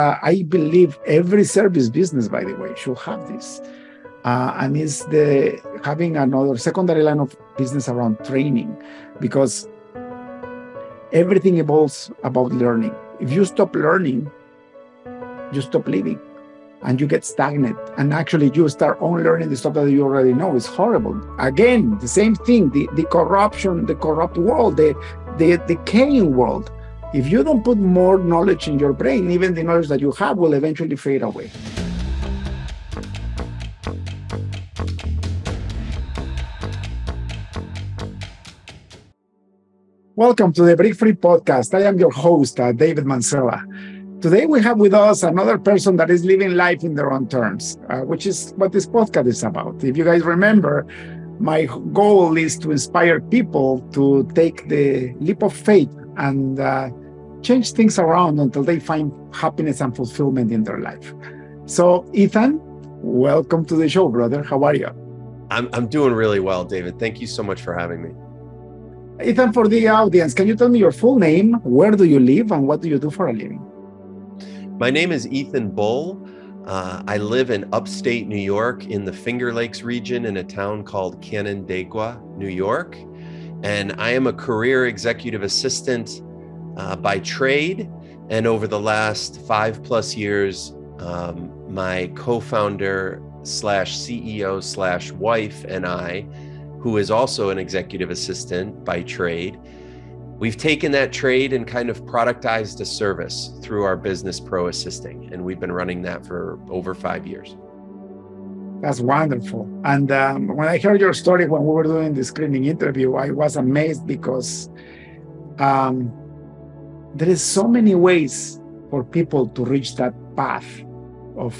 I believe every service business, by the way, should have this. And it's having another secondary line of business around training, because everything evolves about learning. If you stop learning, you stop living and you get stagnant. And actually you start unlearning the stuff that you already know. It's horrible. Again, the same thing, the corruption, the corrupt world, the decaying world. If you don't put more knowledge in your brain, even the knowledge that you have will eventually fade away. Welcome to the Break Free Podcast. I am your host, David Mancera. Today we have with us another person that is living life in their own terms, which is what this podcast is about. If you guys remember, my goal is to inspire people to take the leap of faith and change things around until they find happiness and fulfillment in their life. So, Ethan, welcome to the show, brother. How are you? I'm doing really well, David. Thank you so much for having me. Ethan, for the audience, can you tell me your full name? Where do you live and what do you do for a living? My name is Ethan Bull. I live in upstate New York in the Finger Lakes region in a town called Canandaigua, New York. And I am a career executive assistant by trade. And over the last 5+ years, my co-founder / CEO / wife and I, who is also an executive assistant by trade, we've taken that trade and kind of productized a service through our business Pro Assisting. And we've been running that for over 5 years. That's wonderful. And when I heard your story when we were doing the screening interview, I was amazed because there is so many ways for people to reach that path of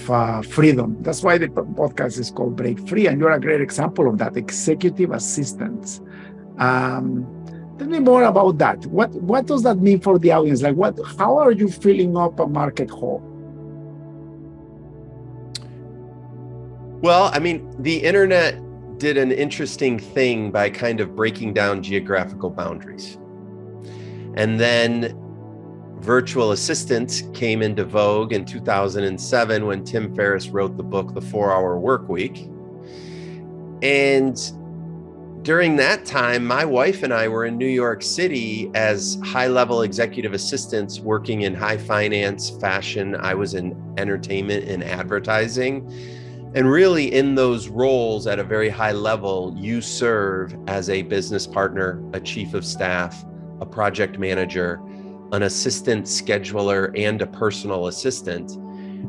freedom. That's why the podcast is called Break Free. And you're a great example of that, executive assistants. Tell me more about that. What does that mean for the audience? Like, how are you filling up a market hole? Well, I mean, the internet did an interesting thing by kind of breaking down geographical boundaries. And then virtual assistants came into vogue in 2007 when Tim Ferriss wrote the book, The 4-Hour Workweek. And during that time, my wife and I were in New York City as high-level executive assistants working in high finance, fashion. I was in entertainment and advertising. And really in those roles at a very high level, you serve as a business partner, a chief of staff, a project manager, an assistant scheduler, and a personal assistant,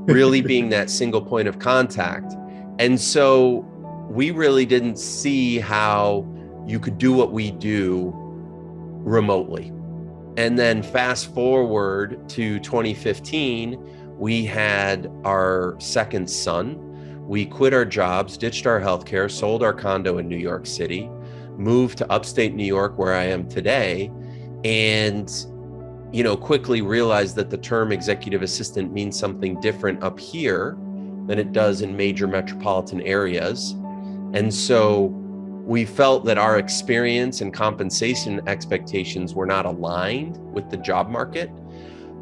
really being that single point of contact. And so we really didn't see how you could do what we do remotely. And then fast forward to 2015, we had our second son. We quit our jobs, ditched our healthcare, sold our condo in New York City, moved to upstate New York where I am today, and quickly realized that the term executive assistant means something different up here than it does in major metropolitan areas. And so we felt that our experience and compensation expectations were not aligned with the job market.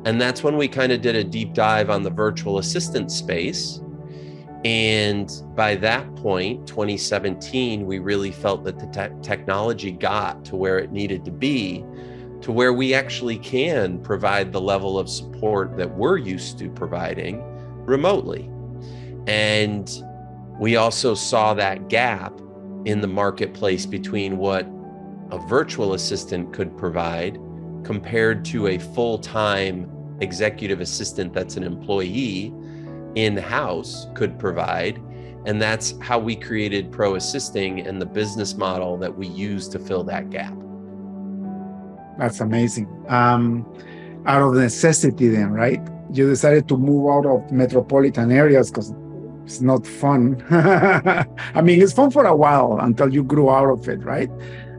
And that's when we kind of did a deep dive on the virtual assistant space. And by that point, 2017, we really felt that the technology got to where it needed to be, to where we actually can provide the level of support that we're used to providing remotely. And we also saw that gap in the marketplace between what a virtual assistant could provide compared to a full-time executive assistant that's an employee in-house could provide. And that's how we created Pro Assisting and the business model that we use to fill that gap. That's amazing. Out of necessity then, right? You decided to move out of metropolitan areas because it's not fun. I mean, it's fun for a while until you grew out of it, right?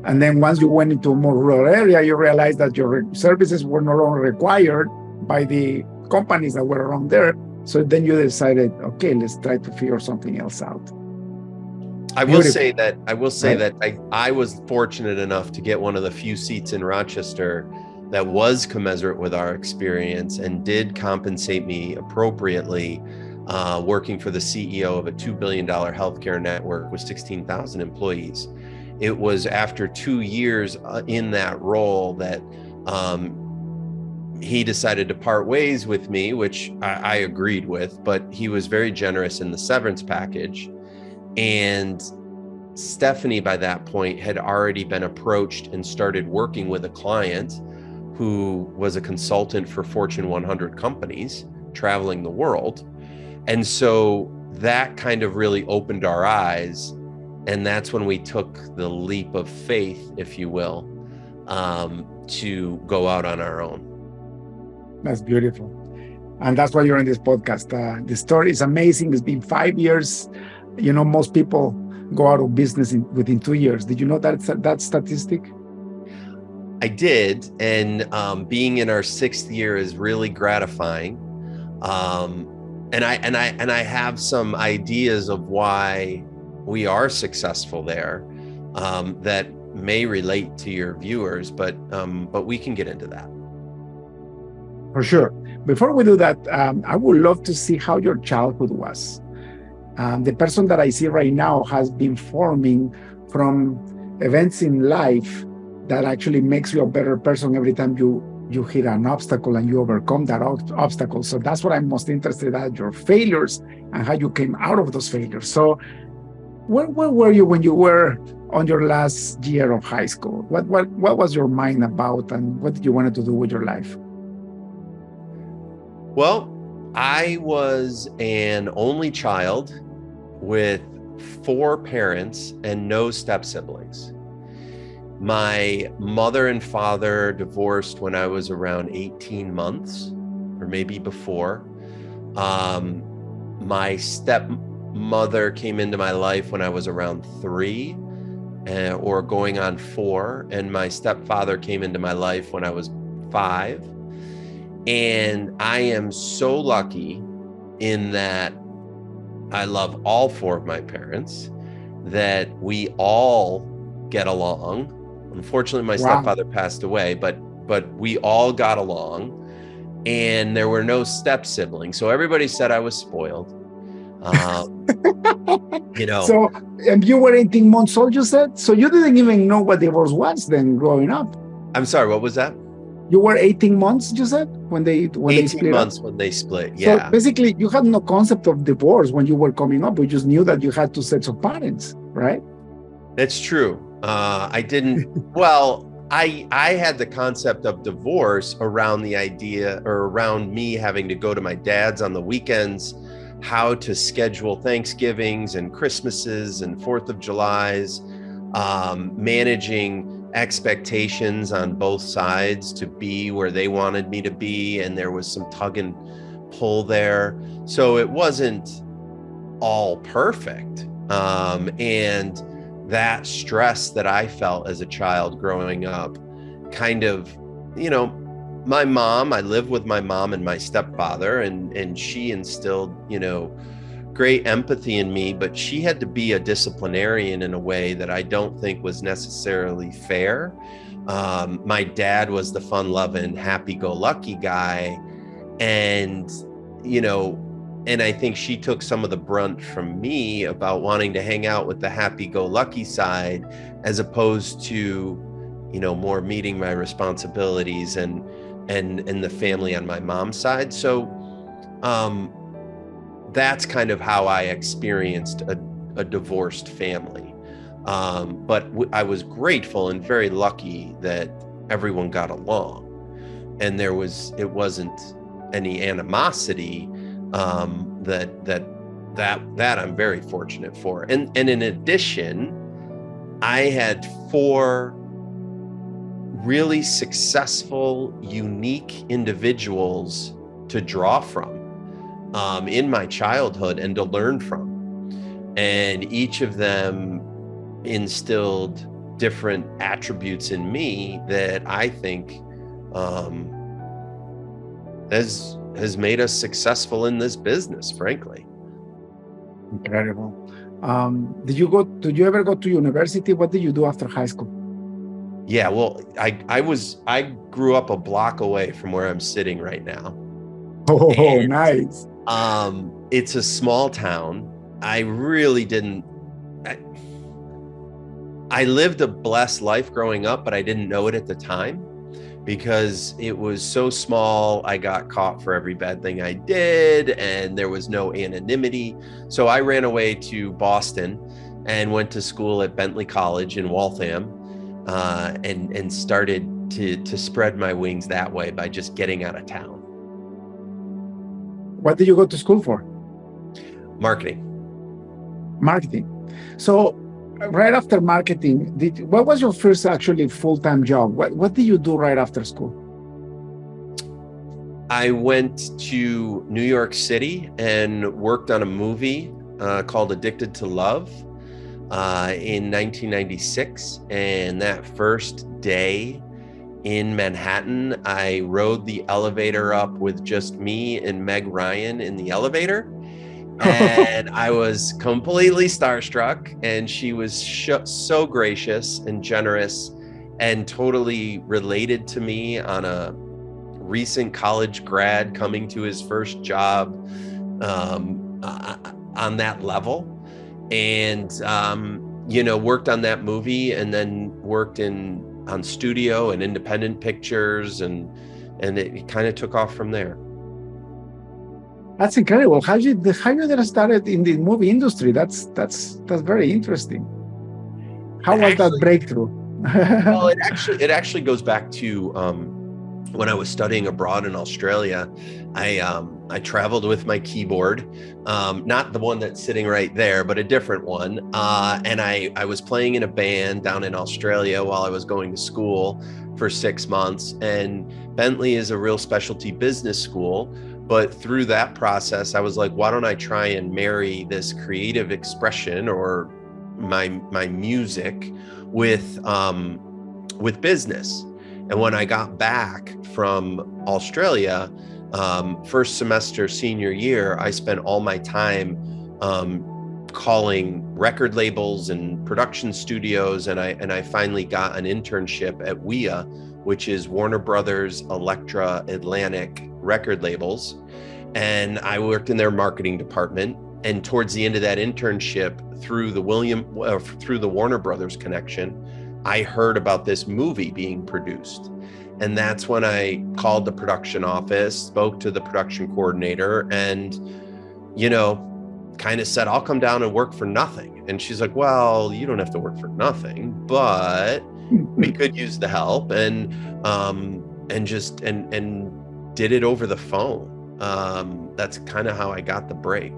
And then once you went into a more rural area, you realized that your services were no longer required by the companies that were around there. So then you decided, okay, let's try to figure something else out. I will say that I was fortunate enough to get one of the few seats in Rochester that was commensurate with our experience and did compensate me appropriately, working for the CEO of a $2 billion healthcare network with 16,000 employees. It was after 2 years in that role that he decided to part ways with me, which I agreed with, but he was very generous in the severance package. And Stephanie, by that point, had already been approached and started working with a client who was a consultant for Fortune 100 companies traveling the world. And so that kind of really opened our eyes. And that's when we took the leap of faith, if you will, to go out on our own. That's beautiful. And that's why you're in this podcast. The story is amazing. It's been 5 years. You know, most people go out of business within 2 years. Did you know that statistic? I did. And being in our 6th year is really gratifying. And I have some ideas of why we are successful there that may relate to your viewers, but we can get into that. For sure. Before we do that, I would love to see how your childhood was. The person that I see right now has been forming from events in life that actually makes you a better person every time you hit an obstacle and you overcome that obstacle. So that's what I'm most interested in, your failures and how you came out of those failures. So where were you when you were on your last year of high school? What was your mind about, and what did you want to do with your life? Well, I was an only child with 4 parents and no step siblings. My mother and father divorced when I was around 18 months, or maybe before. My stepmother came into my life when I was around 3, or going on 4, and my stepfather came into my life when I was 5. And I am so lucky in that I love all 4 of my parents, that we all get along. Unfortunately, my stepfather passed away, but we all got along, and there were no step siblings. So everybody said I was spoiled. You know. So, and you were 18 months old, you said? So you didn't even know what divorce was then growing up. I'm sorry, what was that? You were 18 months, you said, when they split 18 months up? when they split, yeah. So basically, you had no concept of divorce when you were coming up. You just knew that you had 2 sets of parents, right? That's true. I didn't, well, I had the concept of divorce around the idea, or around me having to go to my dad's on the weekends, how to schedule Thanksgivings and Christmases and 4th of Julys, managing expectations on both sides to be where they wanted me to be, and there was some tug and pull there. So it wasn't all perfect. And that stress that I felt as a child growing up, kind of, you know, my mom, I lived with my mom and my stepfather, and she instilled, you know, great empathy in me, but she had to be a disciplinarian in a way that I don't think was necessarily fair. My dad was the fun-loving, happy-go-lucky guy, and, you know, and I think she took some of the brunt from me about wanting to hang out with the happy-go-lucky side, as opposed to, you know, more meeting my responsibilities and the family on my mom's side. So that's kind of how I experienced a divorced family. But I was grateful and very lucky that everyone got along, and it wasn't any animosity. That I'm very fortunate for. And in addition, I had 4 really successful, unique individuals to draw from in my childhood and to learn from. And each of them instilled different attributes in me that I think has made us successful in this business, frankly. Incredible. Did you ever go to university? What did you do after high school? Yeah, well, I grew up a block away from where I'm sitting right now. Oh, And nice. it's a small town. I really didn't I, I lived a blessed life growing up, but I didn't know it at the time because it was so small. I got caught for every bad thing I did, and there was no anonymity. So I ran away to Boston and went to school at Bentley College in Waltham, and started to spread my wings that way by just getting out of town. What did you go to school for? Marketing. Marketing. So right after marketing, what was your first actually full-time job? What did you do right after school? I went to New York City and worked on a movie called Addicted to Love in 1996. And that first day in Manhattan, I rode the elevator up with just me and Meg Ryan in the elevator. And I was completely starstruck, and she was so gracious and generous and totally related to me on a recent college grad coming to his first job on that level. And, worked on that movie, and then worked on studio and independent pictures, and it kind of took off from there. That's incredible. How you get started in the movie industry? That's very interesting. How was that breakthrough? Well, it actually goes back to when I was studying abroad in Australia. I traveled with my keyboard, not the one that's sitting right there, but a different one. And I was playing in a band down in Australia while I was going to school for 6 months. And Bentley is a real specialty business school. But through that process, I was like, why don't I try and marry this creative expression or my music with business? And when I got back from Australia, first semester senior year, I spent all my time calling record labels and production studios, and I finally got an internship at WEA, which is Warner Brothers, Elektra, Atlantic record labels. And I worked in their marketing department. And towards the end of that internship, through the Warner Brothers connection, I heard about this movie being produced. And that's when I called the production office, spoke to the production coordinator, and, kind of said, I'll come down and work for nothing. And she's like, well, you don't have to work for nothing, but we could use the help, and did it over the phone. That's kind of how I got the break.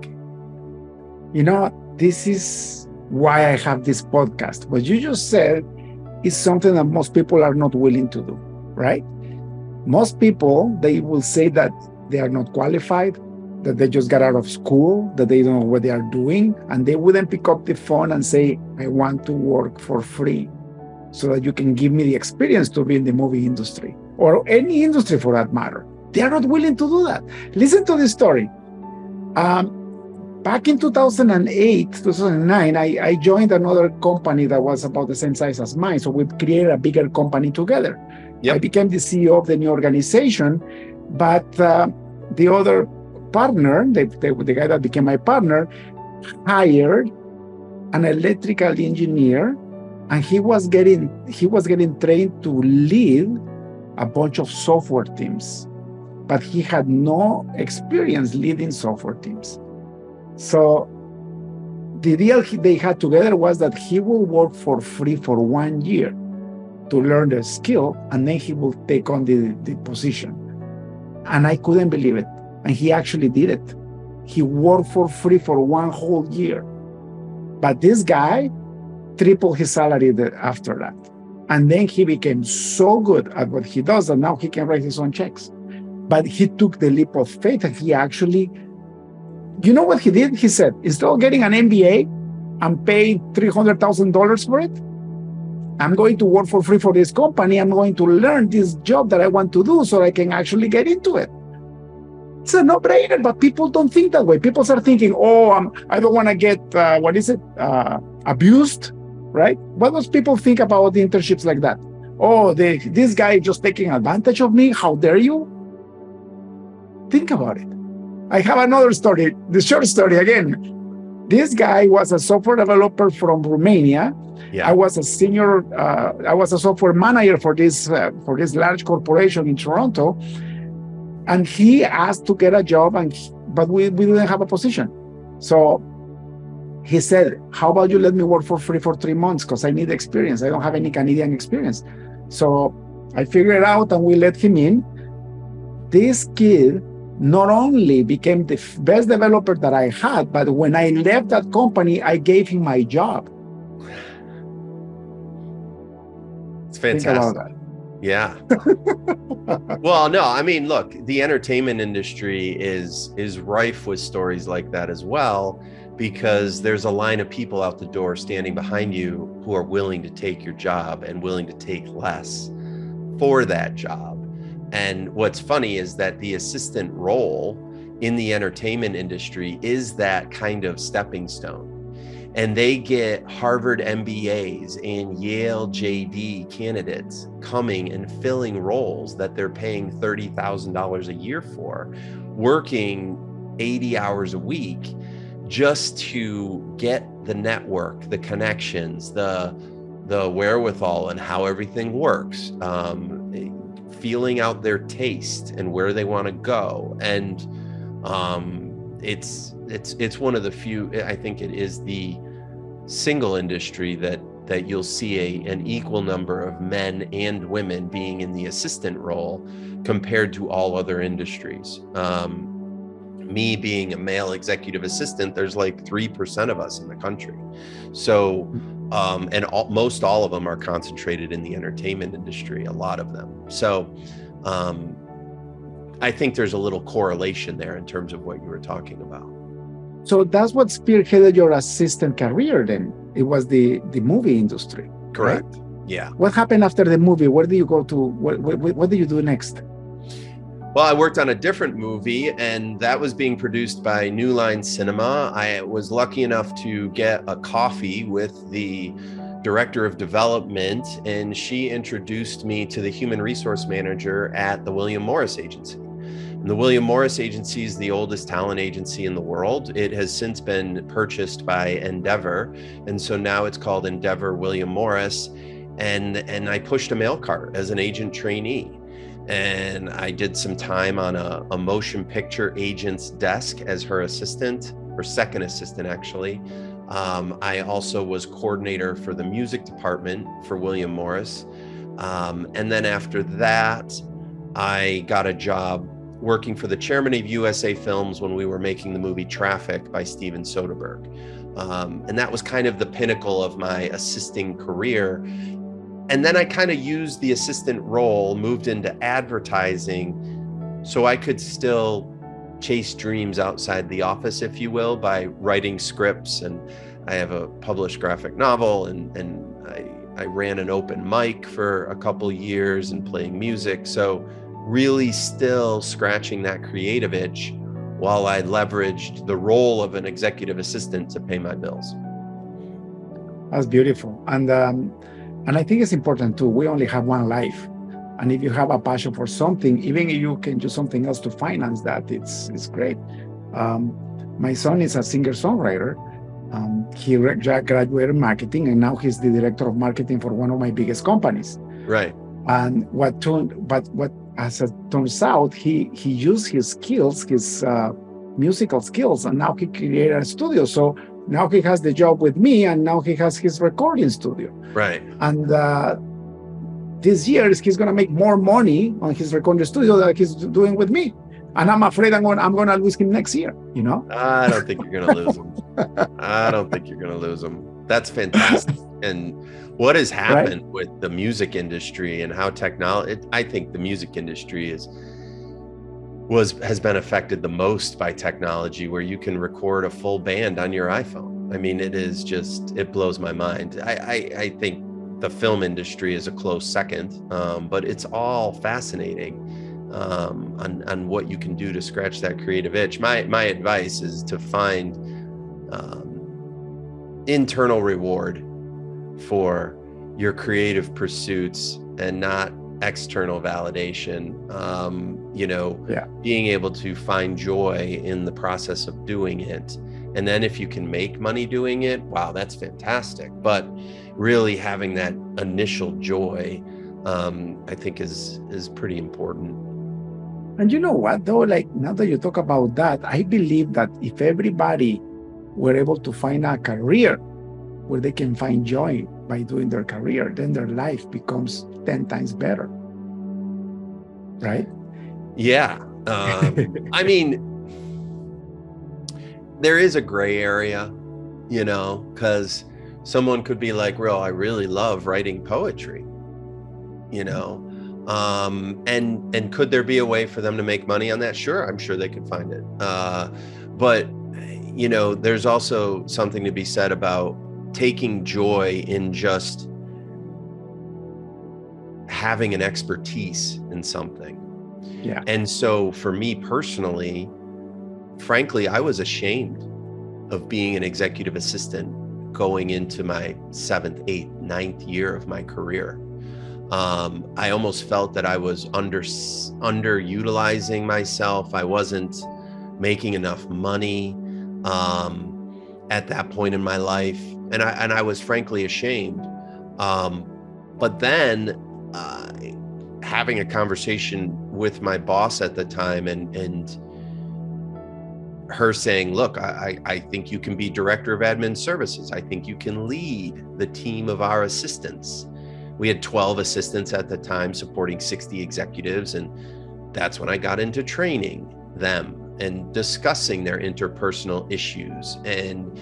This is why I have this podcast. What you just said is something that most people are not willing to do, right? Most people, they will say that they are not qualified, that they just got out of school, that they don't know what they are doing, and they wouldn't pick up the phone and say, I want to work for free so that you can give me the experience to be in the movie industry or any industry for that matter. They are not willing to do that. Listen to this story. Back in 2008, 2009, I joined another company that was about the same size as mine. So we created a bigger company together. Yep. I became the CEO of the new organization, but the other partner, the guy that became my partner, hired an electrical engineer, and he was getting trained to lead a bunch of software teams, but he had no experience leading software teams. So the deal they had together was that he will work for free for 1 year to learn the skill, and then he will take on the position. And I couldn't believe it. And he actually did it. He worked for free for 1 whole year. But this guy tripled his salary after that. And then he became so good at what he does that now he can write his own checks. But he took the leap of faith, and he actually, you know what he did? He said, instead of getting an MBA and paying $300,000 for it, I'm going to work for free for this company. I'm going to learn this job that I want to do so I can actually get into it. It's a no-brainer, but people don't think that way. People start thinking, I don't want to get, abused, right? What does people think about internships like that? oh, this guy is just taking advantage of me. How dare you? Think about it. I have another story, the short story again. This guy was a software developer from Romania. Yeah. I was a software manager for this large corporation in Toronto, and he asked to get a job, but we didn't have a position. So he said, "How about you let me work for free for 3 months because I need experience. I don't have any Canadian experience." So I figured it out, and we let him in. This kid not only became the best developer that I had, but when I left that company, I gave him my job. It's fantastic. Think about that. Yeah. Well, no, I mean, look, the entertainment industry is rife with stories like that as well, because there's a line of people out the door standing behind you who are willing to take your job and willing to take less for that job. And what's funny is that the assistant role in the entertainment industry is that kind of stepping stone. And they get Harvard MBAs and Yale JD candidates coming and filling roles that they're paying $30,000 a year for, working 80 hours a week just to get the network, the connections, the wherewithal and how everything works, feeling out their taste and where they want to go. And it's one of the few, I think it is the single industry that you'll see an equal number of men and women being in the assistant role compared to all other industries. Me being a male executive assistant, there's like 3% of us in the country. So, and most all of them are concentrated in the entertainment industry, a lot of them. So, I think there's a little correlation there in terms of what you were talking about. So that's what spearheaded your assistant career then. It was the movie industry. Correct. Right? Yeah. What happened after the movie? Where did you go to? What did you do next? Well, I worked on a different movie, and that was being produced by New Line Cinema. I was lucky enough to get a coffee with the director of development, and she introduced me to the human resource manager at the William Morris Agency. And the William Morris Agency is the oldest talent agency in the world. It has since been purchased by Endeavor, and so now it's called Endeavor William Morris. And I pushed a mail cart as an agent trainee. And I did some time on a motion picture agent's desk as her assistant, or second assistant, actually. I also was coordinator for the music department for William Morris. And then after that, I got a job working for the chairman of USA Films when we were making the movie Traffic by Steven Soderbergh. And that was kind of the pinnacle of my assisting career. And then I kind of used the assistant role, moved into advertising, so I could still chase dreams outside the office, if you will, by writing scripts. And I have a published graphic novel, and I ran an open mic for a couple years and playing music. So really still scratching that creative itch while I leveraged the role of an executive assistant to pay my bills. That's beautiful. And I think it's important too. We only have one life. And if you have a passion for something, even if you can do something else to finance that, it's great. My son is a singer-songwriter. He graduated marketing, and now he's the director of marketing for one of my biggest companies. Right. And as it turns out, he used his skills, his musical skills, and now he created a studio. So now he has the job with me, and now he has his recording studio. Right. And this year he's going to make more money on his recording studio than he's doing with me. And I'm afraid I'm going to lose him next year, you know? I don't think you're going to lose him. I don't think you're going to lose him. That's fantastic. And what has happened with the music industry and how technology, I think the music industry has been affected the most by technology, where you can record a full band on your iPhone. I mean, it blows my mind. I think the film industry is a close second, but it's all fascinating on what you can do to scratch that creative itch. My advice is to find internal reward for your creative pursuits and not external validation. Yeah. Being able to find joy in the process of doing it. And then if you can make money doing it, wow, that's fantastic. But really having that initial joy, I think is pretty important. And you know what, though, like now that you talk about that, I believe that if everybody were able to find a career where they can find joy by doing their career, then their life becomes 10 times better. Right? Yeah. I mean, there is a gray area, because someone could be like, "Well, I really love writing poetry," and could there be a way for them to make money on that? Sure, I'm sure they could find it. But there's also something to be said about taking joy in just having an expertise in something. Yeah. And so for me personally, frankly, I was ashamed of being an executive assistant going into my 7th, 8th, 9th year of my career. I almost felt that I was underutilizing myself. I wasn't making enough money at that point in my life, and I was frankly ashamed. But then having a conversation with my boss at the time, and her saying, "Look, I think you can be director of admin services. I think you can lead the team of our assistants." We had 12 assistants at the time supporting 60 executives. And that's when I got into training them and discussing their interpersonal issues and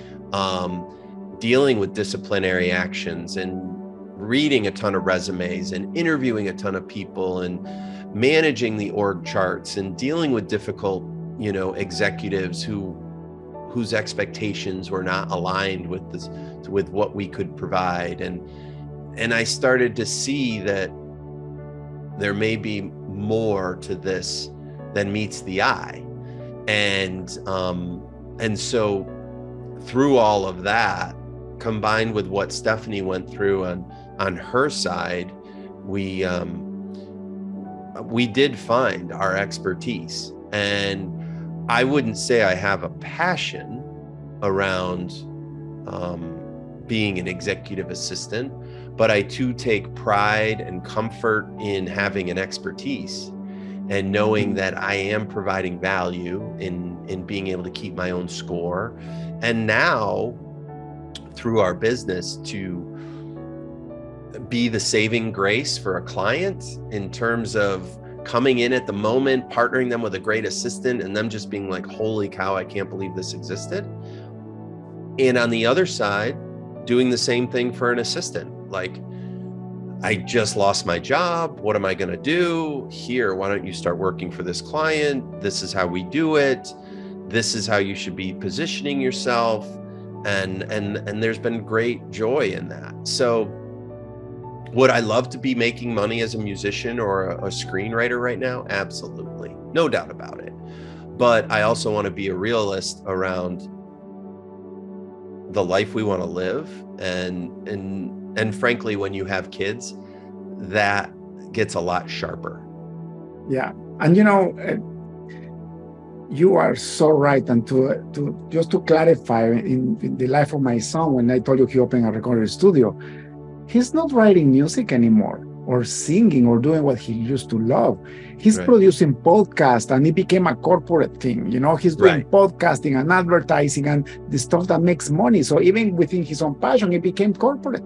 dealing with disciplinary actions and reading a ton of resumes and interviewing a ton of people and managing the org charts and dealing with difficult, executives whose expectations were not aligned with what we could provide. And I started to see that there may be more to this than meets the eye. And so through all of that, combined with what Stephanie went through on her side, we did find our expertise. And I wouldn't say I have a passion around being an executive assistant, but I too take pride and comfort in having an expertise and knowing that I am providing value in being able to keep my own score. And now through our business to be the saving grace for a client in terms of coming in at the moment, partnering them with a great assistant, and them just being like, "Holy cow, I can't believe this existed." And on the other side, doing the same thing for an assistant. Like, "I just lost my job. What am I going to do? Here, why don't you start working for this client? This is how we do it. This is how you should be positioning yourself." And there's been great joy in that. So would I love to be making money as a musician or a screenwriter right now? Absolutely. No doubt about it. But I also want to be a realist around the life we want to live. And frankly, when you have kids, that gets a lot sharper. Yeah. And you are so right. And to just to clarify, in the life of my son, when I told you he opened a recording studio, he's not writing music anymore or singing or doing what he used to love. He's Right. producing podcasts, and it became a corporate thing. He's doing Right. podcasting and advertising and the stuff that makes money. So even within his own passion, it became corporate.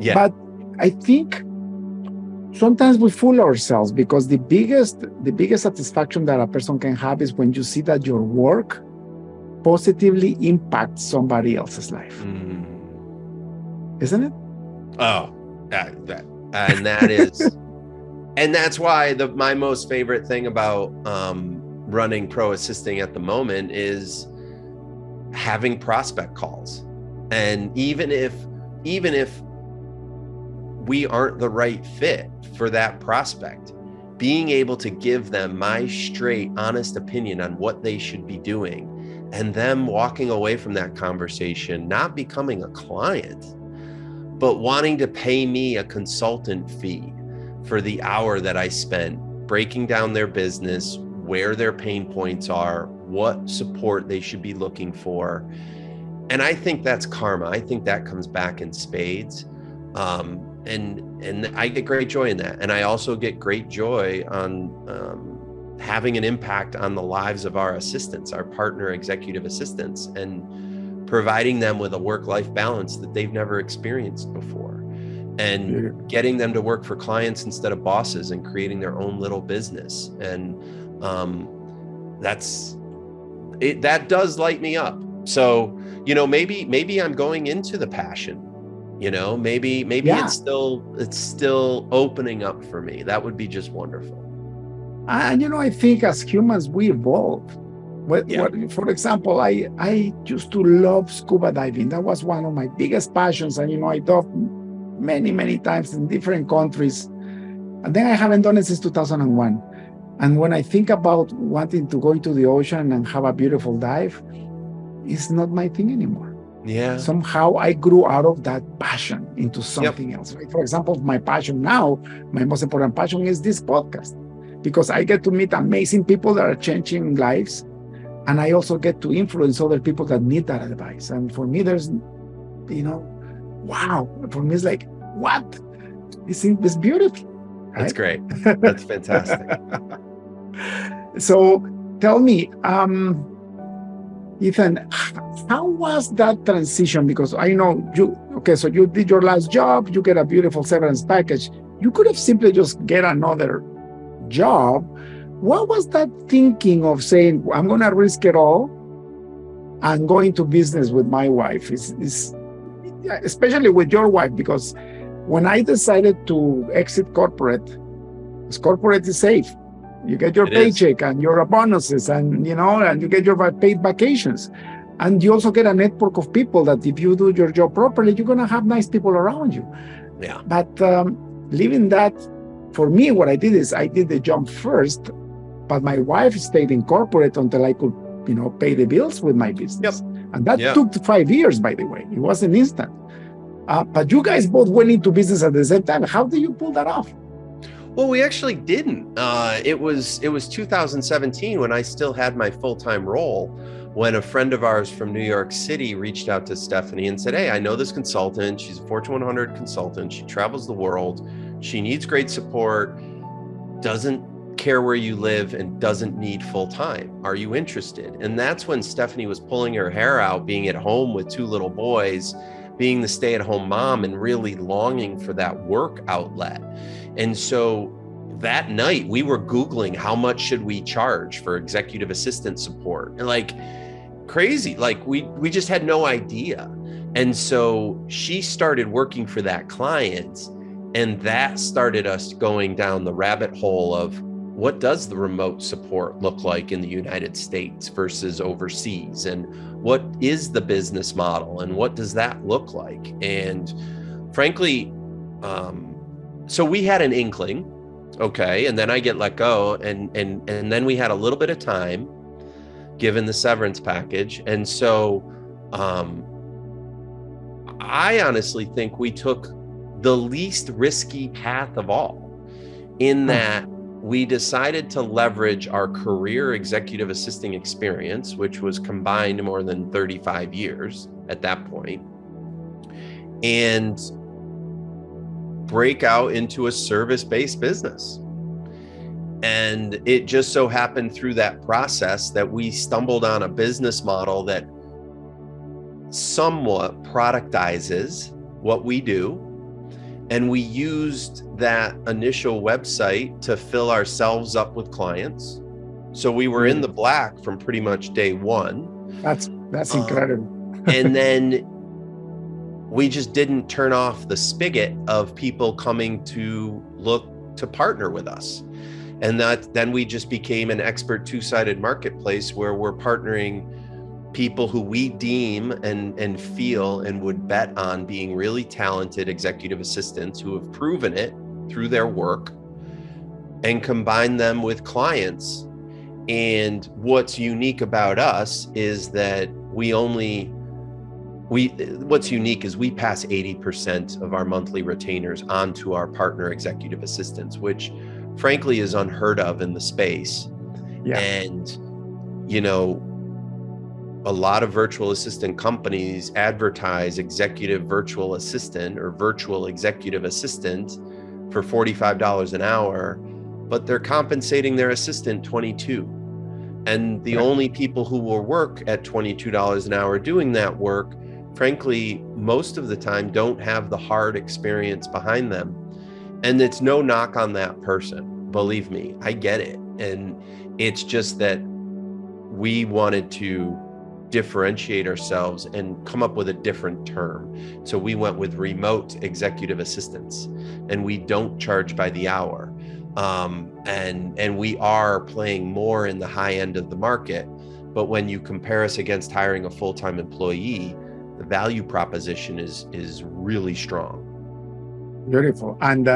Yeah. But I think sometimes we fool ourselves, because the biggest satisfaction that a person can have is when you see that your work positively impacts somebody else's life. Isn't it? Oh, that is, and that's why my most favorite thing about running Pro Assisting at the moment is having prospect calls. And even if we aren't the right fit for that prospect, being able to give them my straight, honest opinion on what they should be doing, and them walking away from that conversation, not becoming a client, but wanting to pay me a consultant fee for the hour that I spent breaking down their business, where their pain points are, what support they should be looking for. And I think that's karma. I think that comes back in spades. And I get great joy in that. And I also get great joy on having an impact on the lives of our assistants, our partner executive assistants, and providing them with a work-life balance that they've never experienced before. And getting them to work for clients instead of bosses and creating their own little business. And that does light me up. So, maybe I'm going into the passion, maybe it's still opening up for me. That would be just wonderful. And, I think as humans, we evolve. For example, I used to love scuba diving. That was one of my biggest passions. And, I dove many, many times in different countries. And then I haven't done it since 2001. And when I think about wanting to go into the ocean and have a beautiful dive, it's not my thing anymore. Yeah. Somehow I grew out of that passion into something else. Right? For example, my passion now, my most important passion is this podcast, because I get to meet amazing people that are changing lives. And I also get to influence other people that need that advice. And for me, there's, wow. For me, it's like, what? It's beautiful. Right? That's great. That's fantastic. So tell me, Ethan, how was that transition? Because I know so you did your last job, you get a beautiful severance package. You could have simply just get another job. What was that thinking of saying, I'm going to risk it all and go into business with my wife? Especially with your wife, because when I decided to exit corporate is safe. You get your paycheck and your bonuses and you get your paid vacations. And you also get a network of people that if you do your job properly, you're going to have nice people around you. Yeah. But leaving that, for me, what I did is I did the jump first, but my wife stayed in corporate until I could, pay the bills with my business. Yep. And that took 5 years, by the way. It wasn't instant. But you guys both went into business at the same time. How did you pull that off? Well, we actually didn't. It was 2017 when I still had my full-time role, when a friend of ours from New York City reached out to Stephanie and said, hey, I know this consultant. She's a Fortune 100 consultant. She travels the world. She needs great support, doesn't care where you live, and doesn't need full-time. Are you interested? And that's when Stephanie was pulling her hair out, being at home with 2 little boys, being the stay-at-home mom, and really longing for that work outlet. And so that night we were Googling how much should we charge for executive assistant support, and like crazy, like we just had no idea. And so she started working for that client, and that started us going down the rabbit hole of what does the remote support look like in the United States versus overseas, and what is the business model, and what does that look like? And frankly, so we had an inkling, okay, and then I get let go, and then we had a little bit of time given the severance package. And so I honestly think we took the least risky path of all, in that we decided to leverage our career executive assisting experience, which was combined more than 35 years at that point, and break out into a service-based business. And it just so happened through that process that we stumbled on a business model that somewhat productizes what we do. And we used that initial website to fill ourselves up with clients. So we were in the black from pretty much day one. That's incredible. And then we just didn't turn off the spigot of people coming to look to partner with us. And then we just became an expert two-sided marketplace where we're partnering people who we deem and feel and would bet on being really talented executive assistants who have proven it through their work, and combine them with clients. And what's unique about us is that we only what's unique is we pass 80% of our monthly retainers onto our partner executive assistants, which frankly is unheard of in the space. Yeah. And, you know, a lot of virtual assistant companies advertise executive virtual assistant or virtual executive assistant for $45 an hour, but they're compensating their assistant $22. And the only people who will work at $22 an hour doing that work, frankly, most of the time don't have the hard experience behind them. And it's no knock on that person. Believe me, I get it. And it's just that we wanted to differentiate ourselves and come up with a different term. So we went with remote executive assistants, and we don't charge by the hour. And we are playing more in the high end of the market. But when you compare us against hiring a full-time employee, the value proposition is really strong. Beautiful. And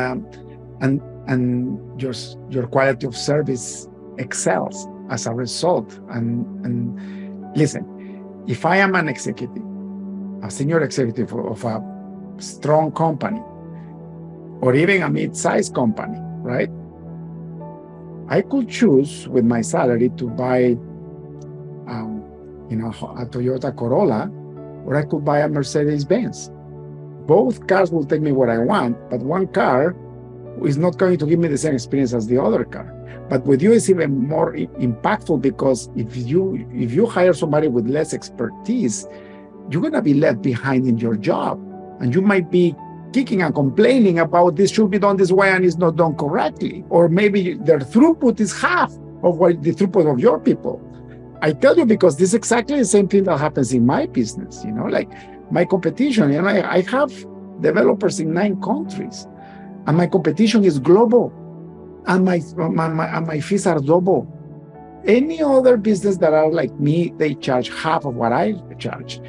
your quality of service excels as a result. And listen, if I am an executive, a senior executive of a strong company, or even a mid-sized company, right? I could choose with my salary to buy, a Toyota Corolla, or I could buy a Mercedes-Benz. Both cars will take me where I want, but one car is not going to give me the same experience as the other car. But with you, it's even more impactful, because if you hire somebody with less expertise, you're going to be left behind in your job, and you might be kicking and complaining about this should be done this way and it's not done correctly, or maybe their throughput is half of what the throughput of your people. I tell you, because this is exactly the same thing that happens in my business. Like my competition. I have developers in 9 countries, and my competition is global. And my fees are double. Any other business that are like me, they charge half of what I charge.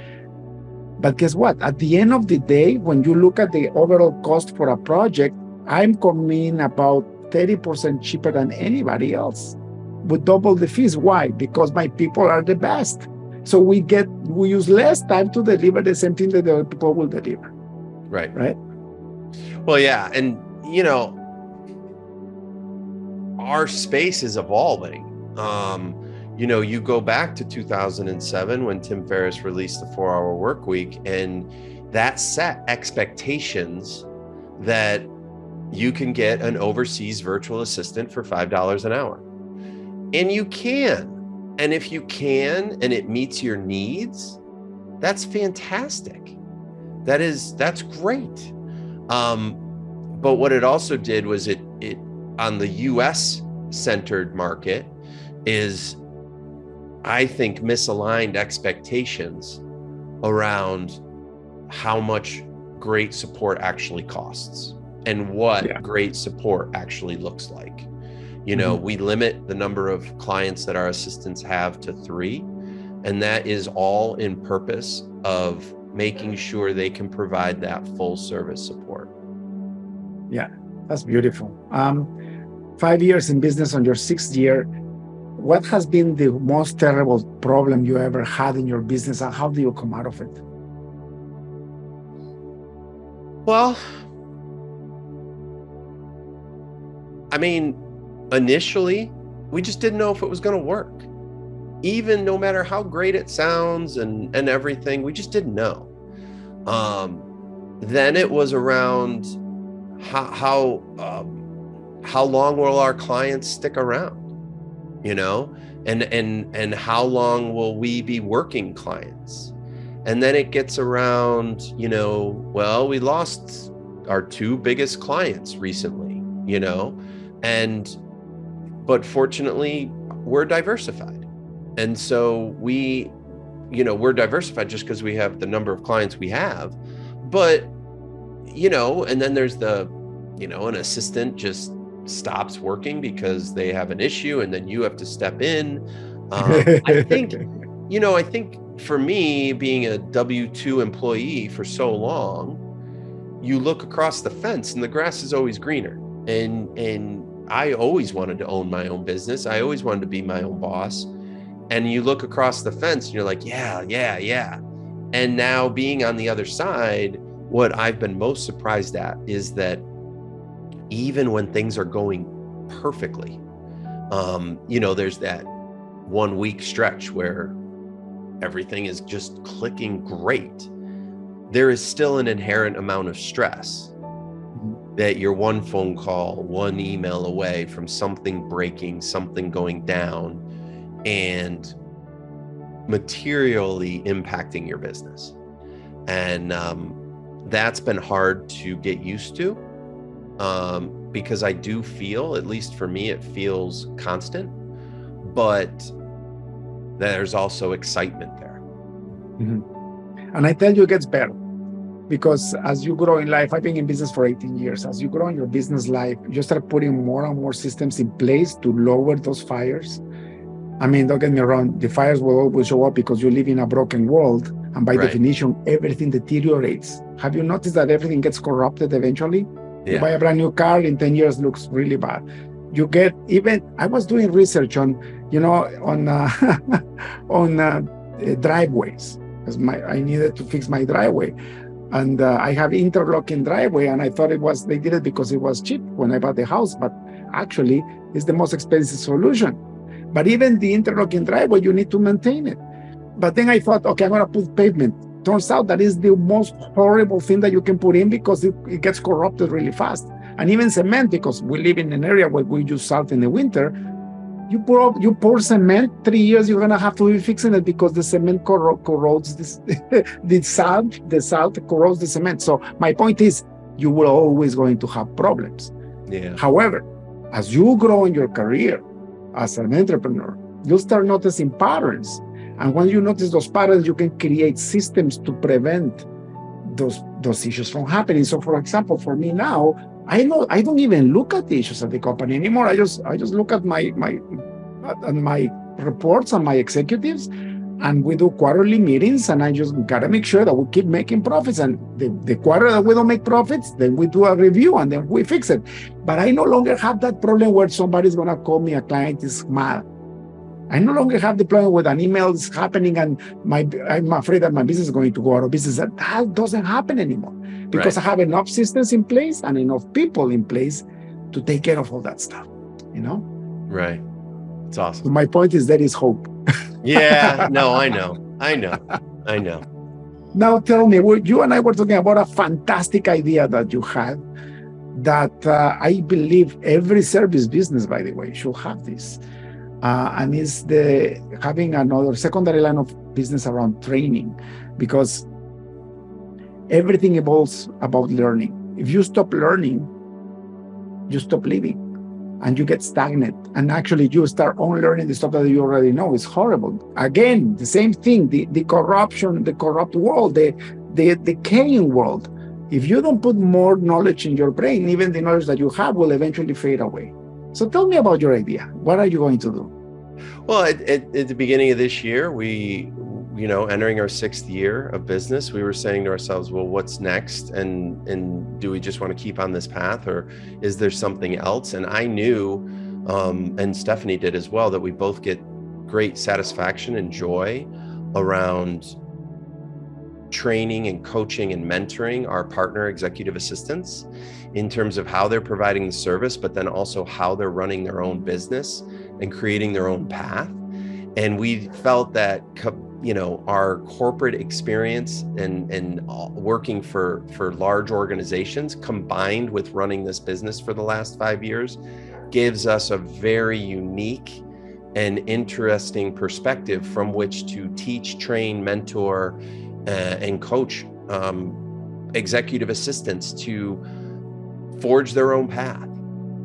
But guess what? At the end of the day, when you look at the overall cost for a project, I'm coming in about 30% cheaper than anybody else with double the fees. Why? Because my people are the best. So we use less time to deliver the same thing that the other people will deliver. Right. Right. Well, yeah. And, our space is evolving. You go back to 2007 when Tim Ferriss released the 4-Hour Work Week, and that set expectations that you can get an overseas virtual assistant for $5 an hour. And you can. And if you can, and it meets your needs, that's fantastic. That's great. But what it also did was it on the US centered market is, I think, misaligned expectations around how much great support actually costs and what great support actually looks like. We limit the number of clients that our assistants have to 3, and that is all in purpose of making sure they can provide that full service support. Yeah, that's beautiful. 5 years in business, on your 6th year, what has been the most terrible problem you ever had in your business, and how do you come out of it? Well, initially, we just didn't know if it was going to work. Even no matter how great it sounds and everything, we just didn't know. Then it was around how long will our clients stick around, and how long will we be working clients? And then it gets around, we lost our 2 biggest clients recently, but fortunately we're diversified. And so we're diversified just because we have the number of clients we have, but, and then there's an assistant just stops working because they have an issue, and then you have to step in. I think for me, being a W-2 employee for so long, you look across the fence and the grass is always greener. And I always wanted to own my own business. I always wanted to be my own boss. And you look across the fence and you're like, yeah. And now being on the other side, what I've been most surprised at is that even when things are going perfectly, there's that 1 week stretch where everything is just clicking great. There is still an inherent amount of stress that you're one phone call, one email away from something breaking, something going down, and materially impacting your business. And that's been hard to get used to, because I do feel, at least for me, it feels constant, but there's also excitement there. Mm-hmm. And I tell you, it gets better, because as you grow in life, I've been in business for 18 years. As you grow in your business life, you start putting more and more systems in place to lower those fires. I mean, don't get me wrong, the fires will always show up because you live in a broken world. And by definition, everything deteriorates. Have you noticed that everything gets corrupted eventually? Yeah. You buy a brand new car, in 10 years looks really bad. You get, even, I was doing research on, on driveways, because I needed to fix my driveway. And I have interlocking driveway, and I thought they did it because it was cheap when I bought the house, but actually it's the most expensive solution. But even the interlocking driveway, you need to maintain it. But then I thought, okay, I'm going to put pavement. Turns out that is the most horrible thing that you can put in, because it gets corrupted really fast. And even cement, because we live in an area where we use salt in the winter. You pour cement, 3 years, you're going to have to be fixing it, because the cement corrodes this, the salt corrodes the cement. So my point is, you will always going to have problems. Yeah. However, as you grow in your career as an entrepreneur, you'll start noticing patterns. And when you notice those patterns, you can create systems to prevent those issues from happening. So, for example, for me now, I don't even look at the issues of the company anymore. I just look at my reports and my executives, and we do quarterly meetings, and I just gotta make sure that we keep making profits. And the quarter that we don't make profits, then we do a review and then we fix it. But I no longer have that problem where somebody's gonna call me, a client is mad. I no longer have the problem with an email is happening and I'm afraid that my business is going to go out of business. That doesn't happen anymore, because I have enough systems in place and enough people in place to take care of all that stuff, Right. It's awesome. So my point is, there is hope. Yeah, no, I know. Now tell me, you and I were talking about a fantastic idea that you had, that I believe every service business, by the way, should have this. And it's having another secondary line of business around training, because everything evolves about learning. If you stop learning, you stop living, and you get stagnant. And actually, you start unlearning the stuff that you already know. It's horrible. Again, the same thing, the corruption, the corrupt world, the decaying world. If you don't put more knowledge in your brain, even the knowledge that you have will eventually fade away. So tell me about your idea. What are you going to do? Well, at the beginning of this year, we, entering our 6th year of business, we were saying to ourselves, well, what's next? And do we just want to keep on this path, or is there something else? And I knew, and Stephanie did as well, that we both get great satisfaction and joy around training and coaching and mentoring our partner executive assistants in terms of how they're providing the service, but then also how they're running their own business and creating their own path. And we felt that, our corporate experience and working for large organizations, combined with running this business for the last 5 years, gives us a very unique and interesting perspective from which to teach, train, mentor, and coach executive assistants to forge their own path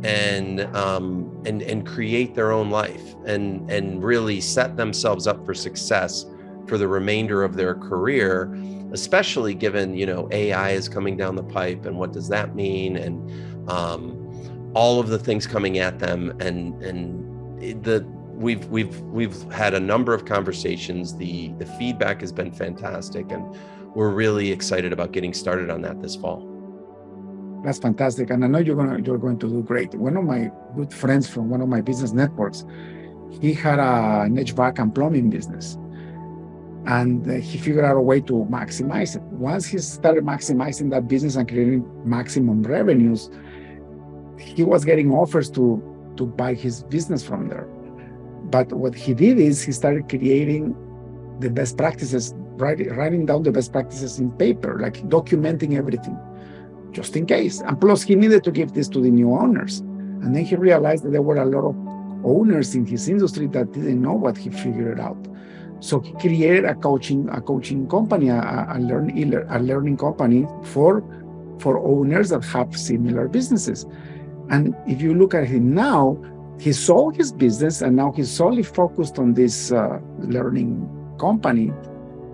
and create their own life and really set themselves up for success for the remainder of their career, especially given, AI is coming down the pipe, and what does that mean, and all of the things coming at them, We've had a number of conversations. The feedback has been fantastic, and we're really excited about getting started on that this fall. That's fantastic, and I know you're going to do great. One of my good friends from one of my business networks, he had an HVAC and plumbing business, And he figured out a way to maximize it. Once he started maximizing that business and creating maximum revenues, he was getting offers to buy his business from there. But what he did is he started creating the best practices, writing down the best practices in paper, like documenting everything, just in case. And plus, he needed to give this to the new owners. And then he realized that there were a lot of owners in his industry that didn't know what he figured out. So he created a coaching company, a learning company for owners that have similar businesses. And if you look at him now, he sold his business and now he's solely focused on this learning company.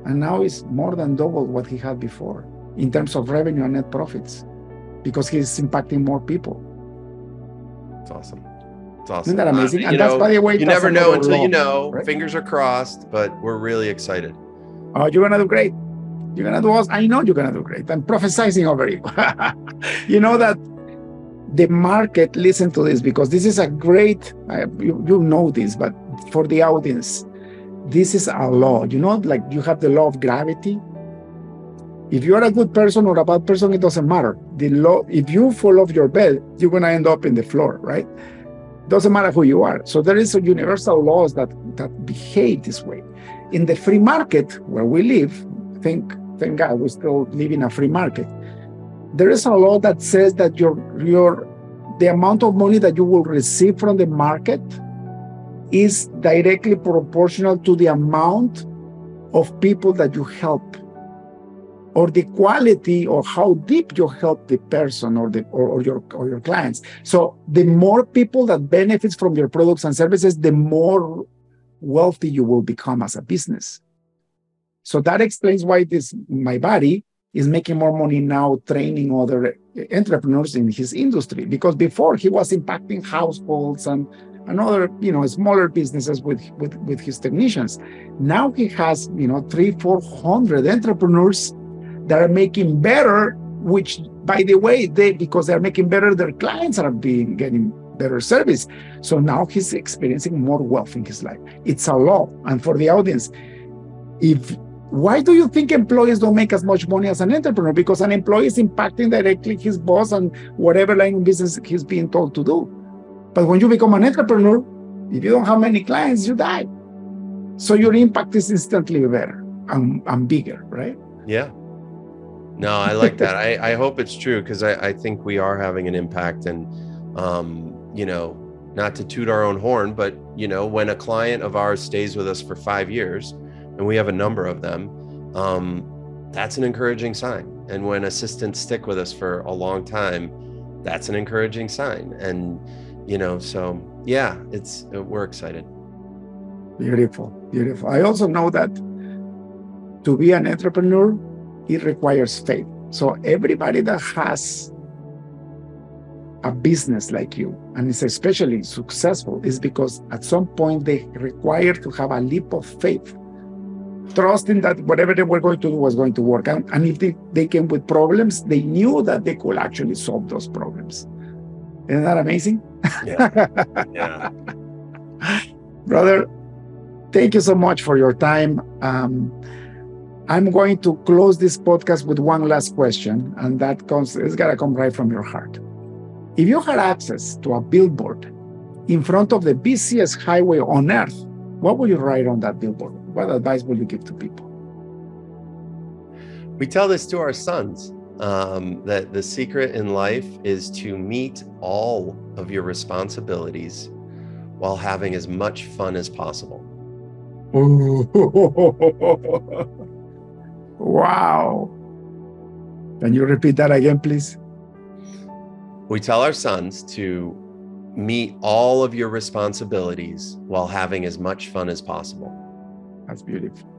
And now it's more than double what he had before in terms of revenue and net profits, because he's impacting more people. It's awesome. It's awesome. Isn't that amazing? And that's, by the way, you never know until you know. Right? Fingers are crossed, but we're really excited. Oh, you're going to do great. You're going to do awesome. I know you're going to do great. I'm prophesizing over you. You know that the market, listen to this, because this is a great, you know this, but for the audience, this is a law. You know, like you have the law of gravity. If you are a good person or a bad person, it doesn't matter. The law, if you fall off your bed, you're going to end up in the floor, right? Doesn't matter who you are. So there is a universal laws that behave this way. In the free market where we live, thank God we still live in a free market. There is a law that says that the amount of money that you will receive from the market is directly proportional to the amount of people that you help, or the quality or how deep you help the person or your clients. So the more people that benefits from your products and services, the more wealthy you will become as a business. So that explains why my buddy is making more money now training other entrepreneurs in his industry, because before he was impacting households and other, smaller businesses with his technicians. Now he has, 300-400 entrepreneurs that are making better, which, by the way, because they're making better, their clients are getting better service. So now he's experiencing more wealth in his life. It's a law. And for the audience, why do you think employees don't make as much money as an entrepreneur? Because an employee is impacting directly his boss and whatever line of business he's being told to do. But when you become an entrepreneur, if you don't have many clients, you die. So your impact is instantly better and bigger, right? Yeah. No, I like that. I hope it's true, because I think we are having an impact. And, not to toot our own horn, but, when a client of ours stays with us for 5 years, and we have a number of them, that's an encouraging sign. And when assistants stick with us for a long time, that's an encouraging sign. And, so yeah, we're excited. Beautiful, beautiful. I also know that to be an entrepreneur, it requires faith. So everybody that has a business like you, and is especially successful, is because at some point they require to have a leap of faith, trusting that whatever they were going to do was going to work. And if they came with problems, they knew that they could actually solve those problems. Isn't that amazing? Yeah. Yeah. Brother, thank you so much for your time. I'm going to close this podcast with one last question, and it's got to come right from your heart. If you had access to a billboard in front of the busiest highway on earth, what would you write on that billboard? What advice would you give to people? We tell this to our sons, that the secret in life is to meet all of your responsibilities while having as much fun as possible. Wow. Can you repeat that again, please? We tell our sons to meet all of your responsibilities while having as much fun as possible. That's beautiful.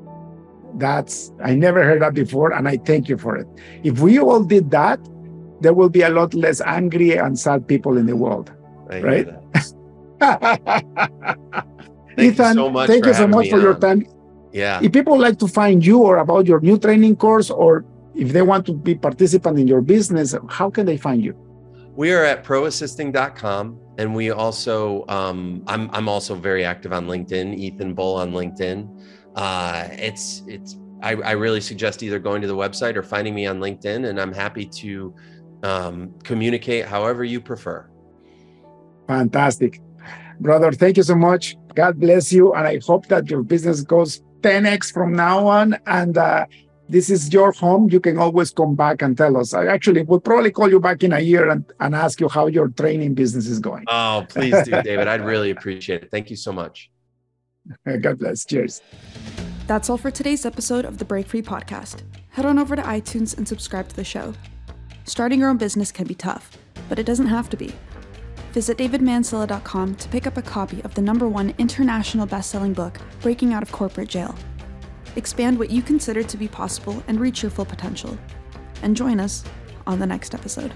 I never heard that before, and I thank you for it. If we all did that, there will be a lot less angry and sad people in the world, right? Ethan, thank you so much for your time. Yeah. If people like to find you or about your new training course, or if they want to be participant in your business, how can they find you? We are at proassisting.com. And we also, I'm also very active on LinkedIn, Ethan Bull on LinkedIn. I really suggest either going to the website or finding me on LinkedIn, and I'm happy to communicate however you prefer. Fantastic. Brother, thank you so much. God bless you. And I hope that your business goes 10x from now on. And this is your home. You can always come back and tell us. I actually will probably call you back in a year and ask you how your training business is going. Oh, please do, David. I'd really appreciate it. Thank you so much. God bless. Cheers. That's all for today's episode of the Break Free Podcast. Head on over to iTunes and subscribe to the show. Starting your own business can be tough, but it doesn't have to be. Visit davidmansilla.com to pick up a copy of the #1 international best-selling book, Breaking Out of Corporate Jail. Expand what you consider to be possible and reach your full potential. And join us on the next episode.